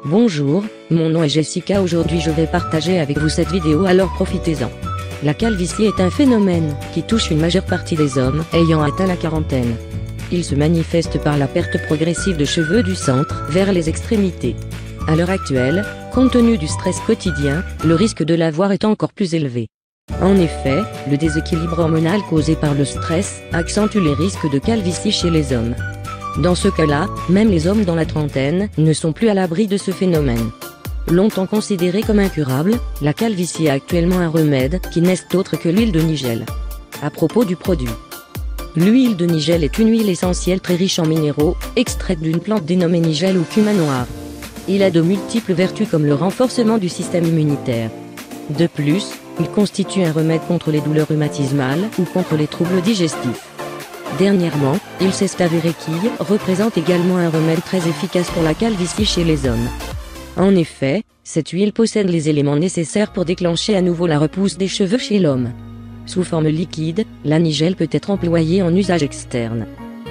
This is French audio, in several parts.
Bonjour, mon nom est Jessica. Aujourd'hui je vais partager avec vous cette vidéo, alors profitez-en. La calvitie est un phénomène qui touche une majeure partie des hommes ayant atteint la quarantaine. Il se manifeste par la perte progressive de cheveux du centre vers les extrémités. À l'heure actuelle, compte tenu du stress quotidien, le risque de l'avoir est encore plus élevé. En effet, le déséquilibre hormonal causé par le stress accentue les risques de calvitie chez les hommes. Dans ce cas-là, même les hommes dans la trentaine ne sont plus à l'abri de ce phénomène. Longtemps considérée comme incurable, la calvitie a actuellement un remède qui n'est autre que l'huile de nigelle. À propos du produit. L'huile de nigelle est une huile essentielle très riche en minéraux, extraite d'une plante dénommée nigelle ou cumin noir. Il a de multiples vertus comme le renforcement du système immunitaire. De plus, il constitue un remède contre les douleurs rhumatismales ou contre les troubles digestifs. Dernièrement, il s'est avéré qu'il représente également un remède très efficace pour la calvitie chez les hommes. En effet, cette huile possède les éléments nécessaires pour déclencher à nouveau la repousse des cheveux chez l'homme. Sous forme liquide, la nigelle peut être employée en usage externe.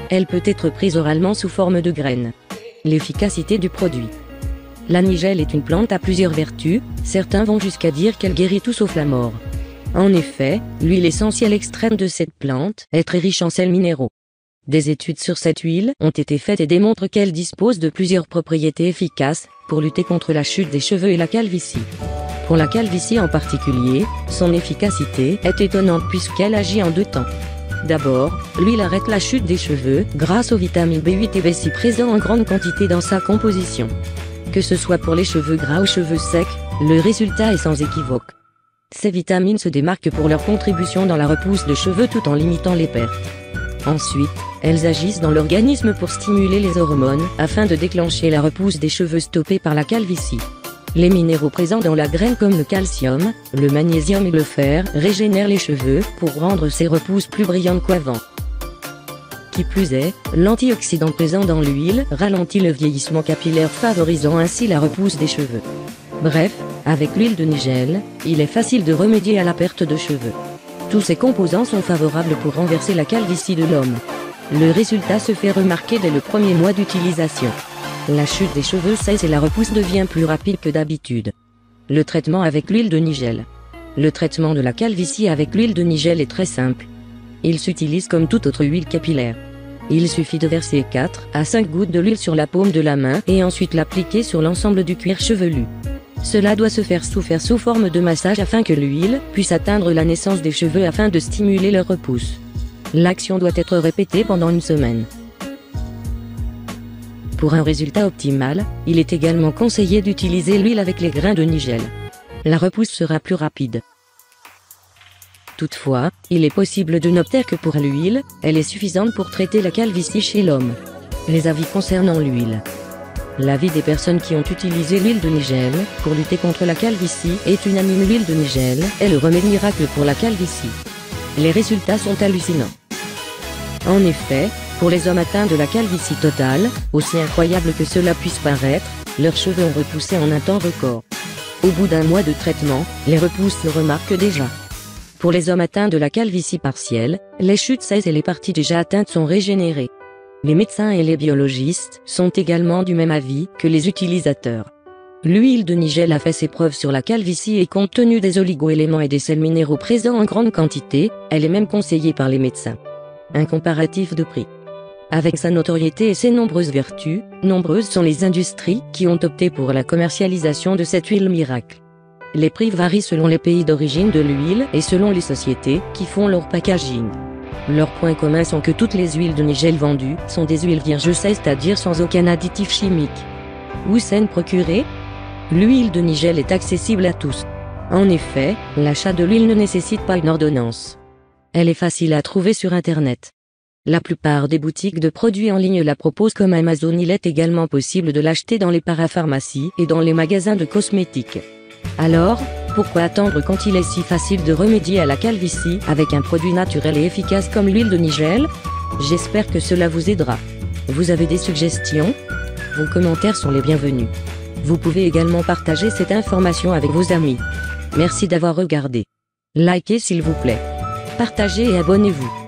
Elle peut être prise oralement sous forme de graines. L'efficacité du produit. La nigelle est une plante à plusieurs vertus, certains vont jusqu'à dire qu'elle guérit tout sauf la mort. En effet, l'huile essentielle extraite de cette plante est très riche en sels minéraux. Des études sur cette huile ont été faites et démontrent qu'elle dispose de plusieurs propriétés efficaces pour lutter contre la chute des cheveux et la calvitie. Pour la calvitie en particulier, son efficacité est étonnante puisqu'elle agit en deux temps. D'abord, l'huile arrête la chute des cheveux grâce aux vitamines B8 et B6 présents en grande quantité dans sa composition. Que ce soit pour les cheveux gras ou cheveux secs, le résultat est sans équivoque. Ces vitamines se démarquent pour leur contribution dans la repousse de cheveux tout en limitant les pertes. Ensuite, elles agissent dans l'organisme pour stimuler les hormones afin de déclencher la repousse des cheveux stoppés par la calvitie. Les minéraux présents dans la graine comme le calcium, le magnésium et le fer régénèrent les cheveux pour rendre ces repousses plus brillantes qu'avant. Qui plus est, l'antioxydant présent dans l'huile ralentit le vieillissement capillaire, favorisant ainsi la repousse des cheveux. Bref, avec l'huile de nigelle, il est facile de remédier à la perte de cheveux. Tous ces composants sont favorables pour renverser la calvitie de l'homme. Le résultat se fait remarquer dès le premier mois d'utilisation. La chute des cheveux cesse et la repousse devient plus rapide que d'habitude. Le traitement avec l'huile de nigelle. Le traitement de la calvitie avec l'huile de nigelle est très simple. Il s'utilise comme toute autre huile capillaire. Il suffit de verser 4 à 5 gouttes de l'huile sur la paume de la main et ensuite l'appliquer sur l'ensemble du cuir chevelu. Cela doit se faire sous forme de massage afin que l'huile puisse atteindre la naissance des cheveux afin de stimuler leur repousse. L'action doit être répétée pendant une semaine. Pour un résultat optimal, il est également conseillé d'utiliser l'huile avec les grains de nigelle. La repousse sera plus rapide. Toutefois, il est possible de n'opter que pour l'huile, elle est suffisante pour traiter la calvitie chez l'homme. Les avis concernant l'huile. L'avis des personnes qui ont utilisé l'huile de nigelle pour lutter contre la calvitie est unanime. L'huile de nigelle est le remède miracle pour la calvitie. Les résultats sont hallucinants. En effet, pour les hommes atteints de la calvitie totale, aussi incroyable que cela puisse paraître, leurs cheveux ont repoussé en un temps record. Au bout d'un mois de traitement, les repousses se remarquent déjà. Pour les hommes atteints de la calvitie partielle, les chutes cessent et les parties déjà atteintes sont régénérées. Les médecins et les biologistes sont également du même avis que les utilisateurs. L'huile de nigelle a fait ses preuves sur la calvitie et compte tenu des oligo-éléments et des sels minéraux présents en grande quantité, elle est même conseillée par les médecins. Un comparatif de prix. Avec sa notoriété et ses nombreuses vertus, nombreuses sont les industries qui ont opté pour la commercialisation de cette huile miracle. Les prix varient selon les pays d'origine de l'huile et selon les sociétés qui font leur packaging. Leurs points communs sont que toutes les huiles de nigelle vendues sont des huiles vierges, c'est-à-dire sans aucun additif chimique. Où saine procurer? L'huile de nigelle est accessible à tous. En effet, l'achat de l'huile ne nécessite pas une ordonnance. Elle est facile à trouver sur Internet. La plupart des boutiques de produits en ligne la proposent comme Amazon. Il est également possible de l'acheter dans les parapharmacies et dans les magasins de cosmétiques. Alors, pourquoi attendre quand il est si facile de remédier à la calvitie avec un produit naturel et efficace comme l'huile de nigelle? J'espère que cela vous aidera. Vous avez des suggestions? Vos commentaires sont les bienvenus. Vous pouvez également partager cette information avec vos amis. Merci d'avoir regardé. Likez s'il vous plaît. Partagez et abonnez-vous.